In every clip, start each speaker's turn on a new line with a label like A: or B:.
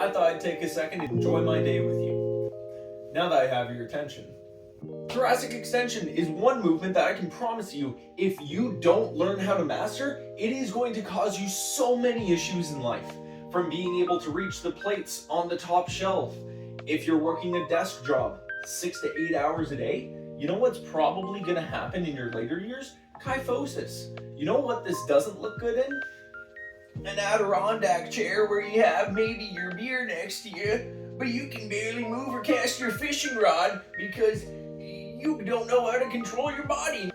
A: I thought I'd take a second to enjoy my day with you. Now that I have your attention. Thoracic extension is one movement that I can promise you, if you don't learn how to master, it is going to cause you so many issues in life. From being able to reach the plates on the top shelf. If you're working a desk job 6 to 8 hours a day, you know what's probably going to happen in your later years? Kyphosis. You know what this doesn't look good in? An Adirondack chair where you have maybe your beer next to you, but you can barely move or cast your fishing rod because you don't know how to control your body.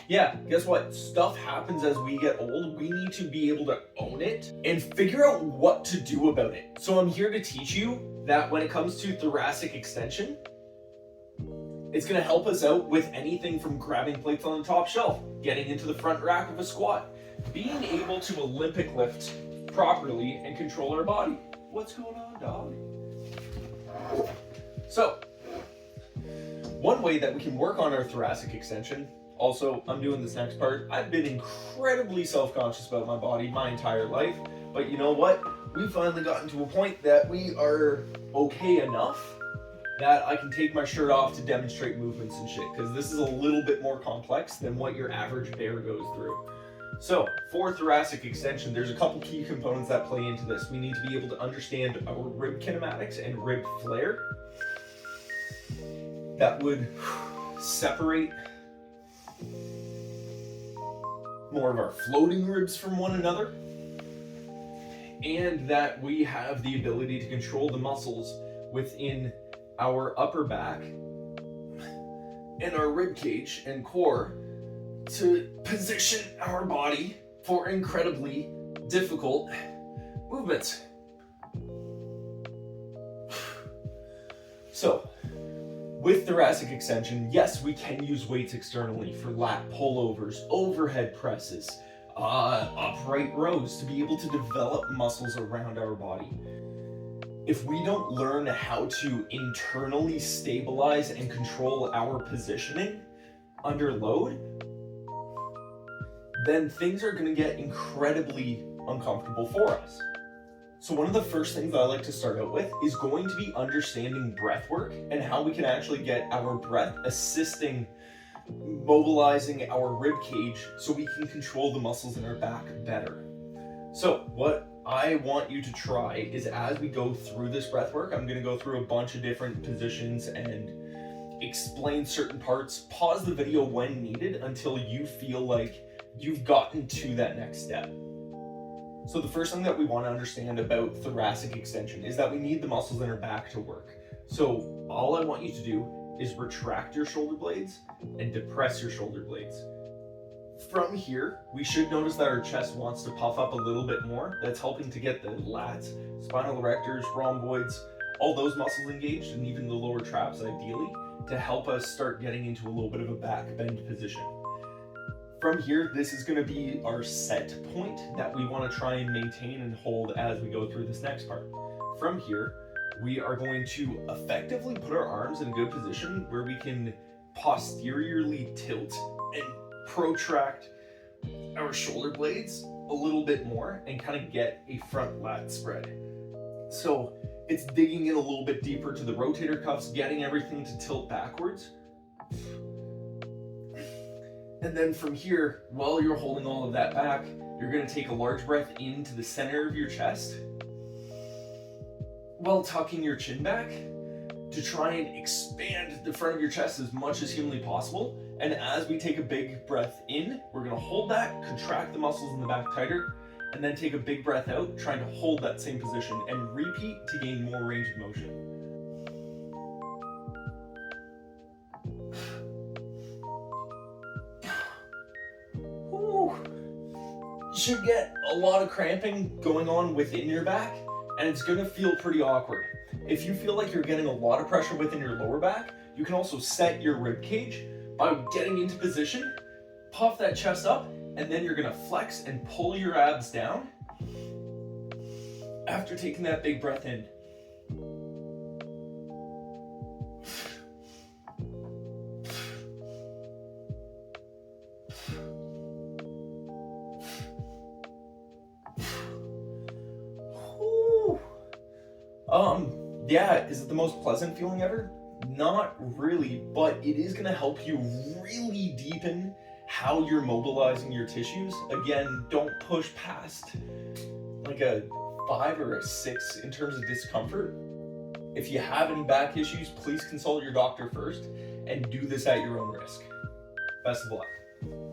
A: Yeah, guess what? Stuff happens as we get old. We need to be able to own it and figure out what to do about it. So I'm here to teach you that when it comes to thoracic extension, it's going to help us out with anything from grabbing plates on the top shelf, getting into the front rack of a squat, being able to Olympic lift properly and control our body. What's going on, dog? So, one way that we can work on our thoracic extension, also, I'm doing this next part. I've been incredibly self-conscious about my body my entire life, but you know what? We've finally gotten to a point that we are okay enough that I can take my shirt off to demonstrate movements and shit, because this is a little bit more complex than what your average bear goes through. So, for thoracic extension, there's a couple key components that play into this. We need to be able to understand our rib kinematics and rib flare. That would separate more of our floating ribs from one another, and that we have the ability to control the muscles within our upper back and our rib cage and core to position our body for incredibly difficult movements. So, with thoracic extension, yes, we can use weights externally for lat pullovers, overhead presses, upright rows to be able to develop muscles around our body. If we don't learn how to internally stabilize and control our positioning under load, then things are going to get incredibly uncomfortable for us. So one of the first things I like to start out with is going to be understanding breath work and how we can actually get our breath assisting mobilizing our rib cage so we can control the muscles in our back better. So what I want you to try is, as we go through this breath work, I'm going to go through a bunch of different positions and explain certain parts. Pause the video when needed until you feel like you've gotten to that next step. So the first thing that we want to understand about thoracic extension is that we need the muscles in our back to work. So all I want you to do is retract your shoulder blades and depress your shoulder blades. From here, we should notice that our chest wants to puff up a little bit more. That's helping to get the lats, spinal erectors, rhomboids, all those muscles engaged, and even the lower traps ideally, to help us start getting into a little bit of a back bend position. From here, this is going to be our set point that we want to try and maintain and hold as we go through this next part. From here, we are going to effectively put our arms in a good position where we can posteriorly tilt and protract our shoulder blades a little bit more and kind of get a front lat spread. So it's digging in a little bit deeper to the rotator cuffs, getting everything to tilt backwards. And then from here, while you're holding all of that back, you're going to take a large breath into the center of your chest while tucking your chin back to try and expand the front of your chest as much as humanly possible. And as we take a big breath in, we're going to hold that, contract the muscles in the back tighter, and then take a big breath out, trying to hold that same position and repeat to gain more range of motion. You should get a lot of cramping going on within your back, and it's going to feel pretty awkward. If you feel like you're getting a lot of pressure within your lower back, you can also set your rib cage by getting into position, puff that chest up, and then you're going to flex and pull your abs down after taking that big breath in. Yeah, is it the most pleasant feeling ever? Not really, but it is gonna help you really deepen how you're mobilizing your tissues. Again, don't push past like a 5 or a 6 in terms of discomfort. If you have any back issues, please consult your doctor first and do this at your own risk. Best of luck.